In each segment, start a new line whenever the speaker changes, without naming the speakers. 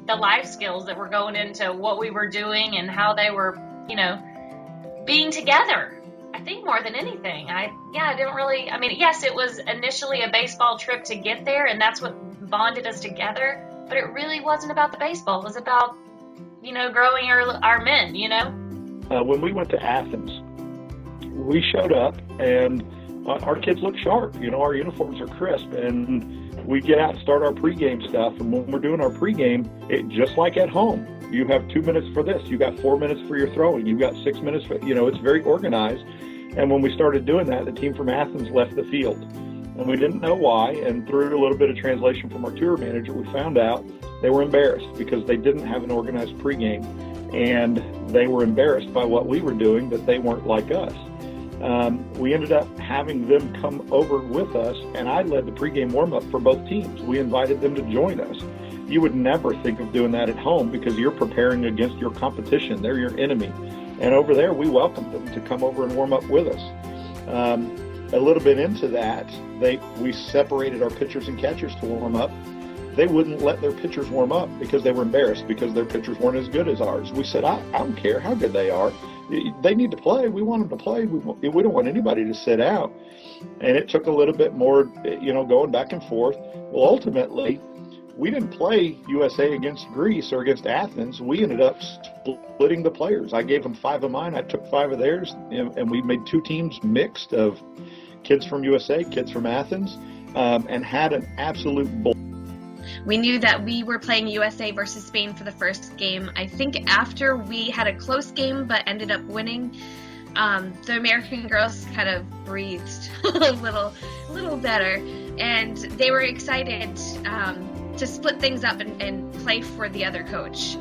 the life skills that were going into what we were doing and how they were, being together. I think more than anything. I didn't really, yes, it was initially a baseball trip to get there, and that's what bonded us together, but it really wasn't about the baseball. It was about, growing our men,
When we went to Athens, we showed up and our kids look sharp. Our uniforms are crisp, and we get out and start our pregame stuff. And when we're doing our pregame, just like at home, you have 2 minutes for this. You got 4 minutes for your throwing. You got 6 minutes for, it's very organized. And when we started doing that, the team from Athens left the field. And we didn't know why. And through a little bit of translation from our tour manager, we found out they were embarrassed because they didn't have an organized pregame. And they were embarrassed by what we were doing, that they weren't like us. We ended up having them come over with us, and I led the pregame warm-up for both teams. We invited them to join us. You would never think of doing that at home because you're preparing against your competition. They're your enemy. And over there, we welcomed them to come over and warm up with us. A little bit into that, we separated our pitchers and catchers to warm up. They wouldn't let their pitchers warm up because they were embarrassed because their pitchers weren't as good as ours. We said, I don't care how good they are. They need to play. We want them to play. We don't want anybody to sit out. And it took a little bit more, going back and forth. Well, ultimately, we didn't play USA against Greece or against Athens. We ended up splitting the players. I gave them 5 of mine. I took 5 of theirs, and we made 2 teams mixed of kids from USA, kids from Athens, and had an absolute ball.
We knew that we were playing USA versus Spain for the first game. I think after we had a close game but ended up winning, the American girls kind of breathed a little better, and they were excited to split things up and play for the other coach.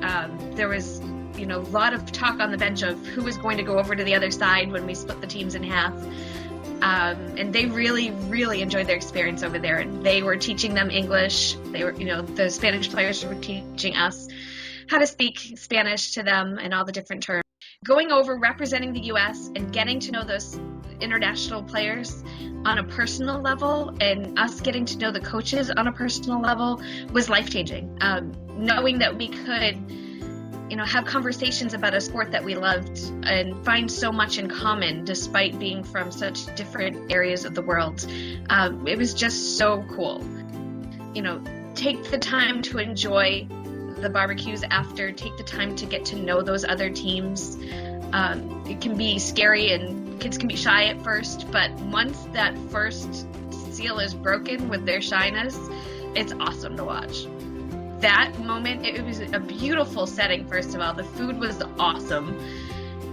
There was, a lot of talk on the bench of who was going to go over to the other side when we split the teams in half. And they really, really enjoyed their experience over there. And they were teaching them English. They were, the Spanish players were teaching us how to speak Spanish to them and all the different terms. Going over, representing the U.S. and getting to know those international players on a personal level, and us getting to know the coaches on a personal level, was life-changing. Knowing that we could have conversations about a sport that we loved and find so much in common despite being from such different areas of the world. It was just so cool. Take the time to enjoy the barbecues after, take the time to get to know those other teams. It can be scary and kids can be shy at first, but once that first seal is broken with their shyness, it's awesome to watch. That moment, it was a beautiful setting, first of all. The food was awesome.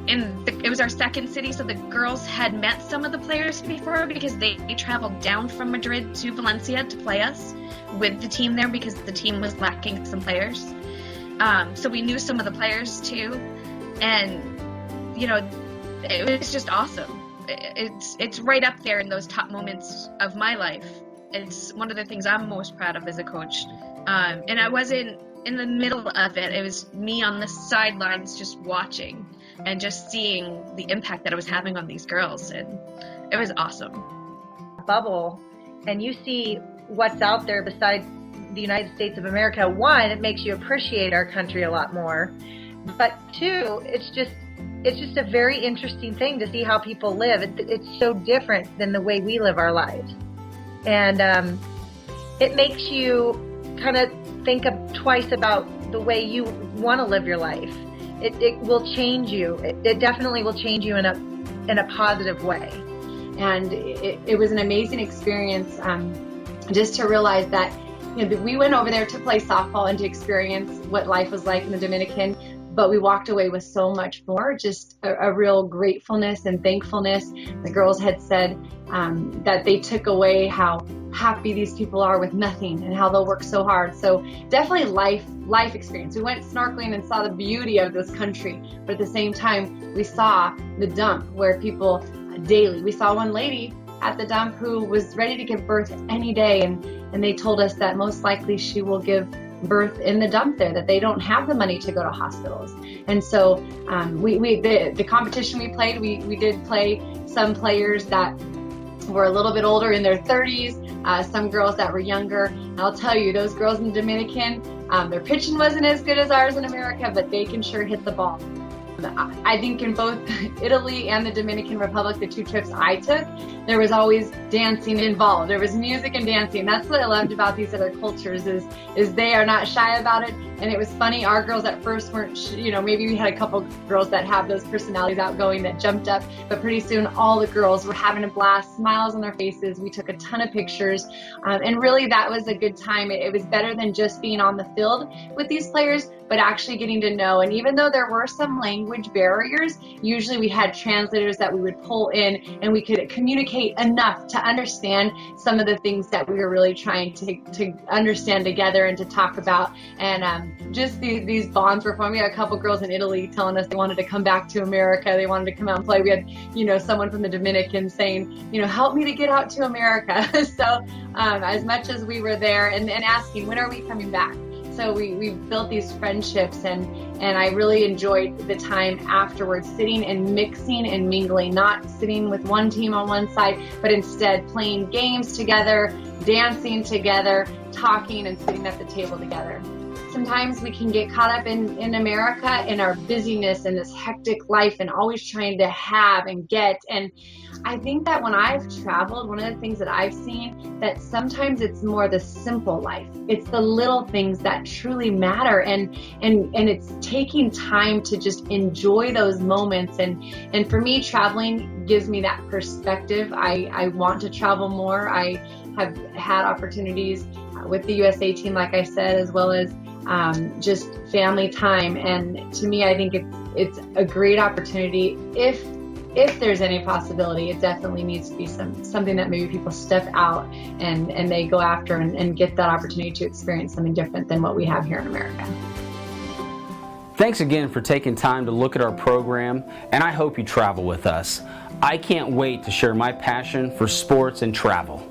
And it was our second city, so the girls had met some of the players before because they traveled down from Madrid to Valencia to play us with the team there because the team was lacking some players. So we knew some of the players too. And, it was just awesome. It's right up there in those top moments of my life. It's one of the things I'm most proud of as a coach. And I wasn't in the middle of it. It was me on the sidelines just watching and just seeing the impact that it was having on these girls. And it was awesome.
Bubble, and you see what's out there besides the United States of America. One, it makes you appreciate our country a lot more. But 2, it's just a very interesting thing to see how people live. It's so different than the way we live our lives. And it makes you kind of think twice about the way you want to live your life. It will change you. It definitely will change you in a positive way.
And it was an amazing experience just to realize that we went over there to play softball and to experience what life was like in the Dominican, but we walked away with so much more, just a real gratefulness and thankfulness. The girls had said that they took away how happy these people are with nothing and how they'll work so hard. So definitely life experience. We went snorkeling and saw the beauty of this country, but at the same time, we saw the dump where people daily, we saw one lady at the dump who was ready to give birth any day, and they told us that most likely she will give birth in the dump there, that they don't have the money to go to hospitals. And so the competition we played, we did play some players that were a little bit older in their 30s, some girls that were younger. And I'll tell you, those girls in the Dominican, Their pitching wasn't as good as ours in America, but they can sure hit the ball. I think in both Italy and the Dominican Republic, the 2 trips I took, there was always dancing involved. There was music and dancing. That's what I loved about these other cultures is they are not shy about it. And it was funny, our girls at first weren't, maybe we had a couple girls that have those personalities outgoing that jumped up, but pretty soon all the girls were having a blast, smiles on their faces. We took a ton of pictures, and really that was a good time. It was better than just being on the field with these players, but actually getting to know. And even though there were some language barriers, usually we had translators that we would pull in and we could communicate enough to understand some of the things that we were really trying to understand together and to talk about. And just these bonds were formed. We had a couple girls in Italy telling us they wanted to come back to America. They wanted to come out and play. We had, someone from the Dominican saying, help me to get out to America. So as much as we were there and asking, when are we coming back? So we built these friendships, and I really enjoyed the time afterwards, sitting and mixing and mingling, not sitting with one team on one side, but instead playing games together, dancing together, talking and sitting at the table together. Sometimes we can get caught up in America in our busyness and this hectic life and always trying to have and get. And I think that when I've traveled, one of the things that I've seen that sometimes it's more the simple life. It's the little things that truly matter, and it's taking time to just enjoy those moments. And for me, traveling gives me that perspective. I want to travel more. I have had opportunities with the USA team, like I said, as well as just family time. And to me, I think it's a great opportunity. If there's any possibility, it definitely needs to be something that maybe people step out and they go after and get that opportunity to experience something different than what we have here in America.
Thanks again for taking time to look at our program, and I hope you travel with us. I can't wait to share my passion for sports and travel.